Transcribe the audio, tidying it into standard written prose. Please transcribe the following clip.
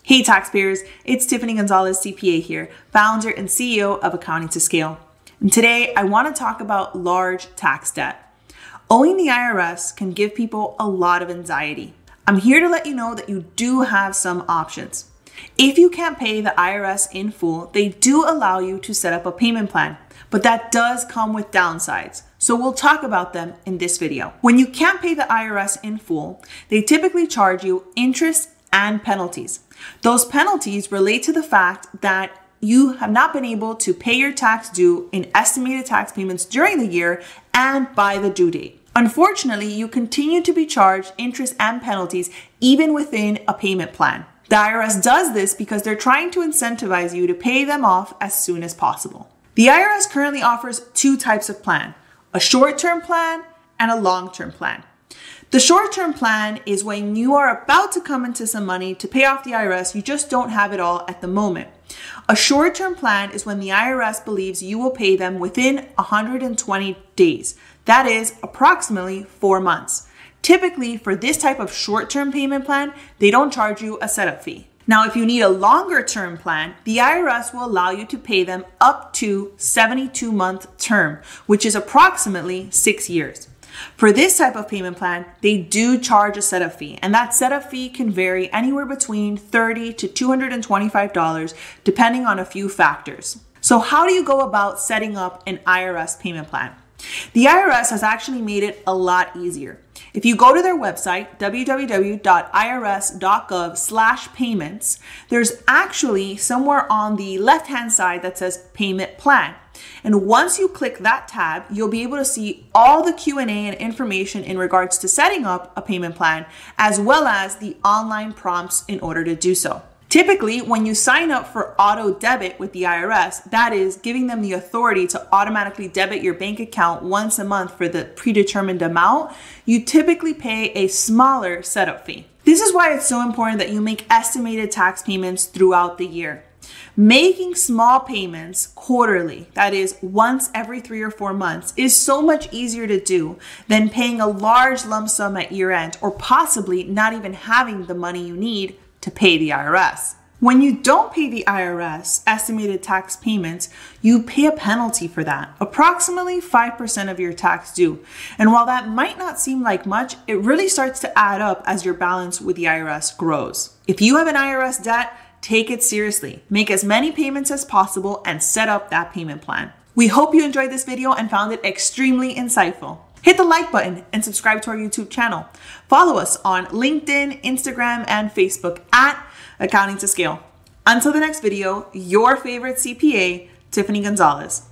Hey taxpayers, it's Tiffany Gonzalez CPA here, founder and CEO of Accounting to Scale. And today I want to talk about large tax debt. Owing the IRS can give people a lot of anxiety. I'm here to let you know that you do have some options. If you can't pay the IRS in full, they do allow you to set up a payment plan, but that does come with downsides. So we'll talk about them in this video. When you can't pay the IRS in full, they typically charge you interest and penalties. Those penalties relate to the fact that you have not been able to pay your tax due in estimated tax payments during the year and by the due date. Unfortunately, you continue to be charged interest and penalties even within a payment plan. The IRS does this because they're trying to incentivize you to pay them off as soon as possible. The IRS currently offers two types of plan, a short-term plan and a long-term plan. The short-term plan is when you are about to come into some money to pay off the IRS, you just don't have it all at the moment. A short-term plan is when the IRS believes you will pay them within 120 days. That is approximately 4 months. Typically, for this type of short-term payment plan, they don't charge you a setup fee. Now, if you need a longer-term plan, the IRS will allow you to pay them up to 72-month term, which is approximately 6 years. For this type of payment plan, they do charge a setup fee, and that setup fee can vary anywhere between $30 to $225 depending on a few factors. So how do you go about setting up an IRS payment plan? The IRS has actually made it a lot easier. If you go to their website, www.irs.gov/payments, there's actually somewhere on the left-hand side that says Payment Plan. And once you click that tab, you'll be able to see all the Q&A and information in regards to setting up a payment plan, as well as the online prompts in order to do so. Typically, when you sign up for auto debit with the IRS, that is giving them the authority to automatically debit your bank account once a month for the predetermined amount, you typically pay a smaller setup fee. This is why it's so important that you make estimated tax payments throughout the year. Making small payments quarterly, that is once every 3 or 4 months, is so much easier to do than paying a large lump sum at year end, or possibly not even having the money you need to pay the IRS. When you don't pay the IRS estimated tax payments, you pay a penalty for that, approximately 5% of your tax due. And while that might not seem like much, it really starts to add up as your balance with the IRS grows. If you have an IRS debt, take it seriously. Make as many payments as possible and set up that payment plan. We hope you enjoyed this video and found it extremely insightful. Hit the like button and subscribe to our YouTube channel. Follow us on LinkedIn, Instagram, and Facebook at Accounting to Scale. Until the next video, your favorite CPA, Tiffany Gonzalez.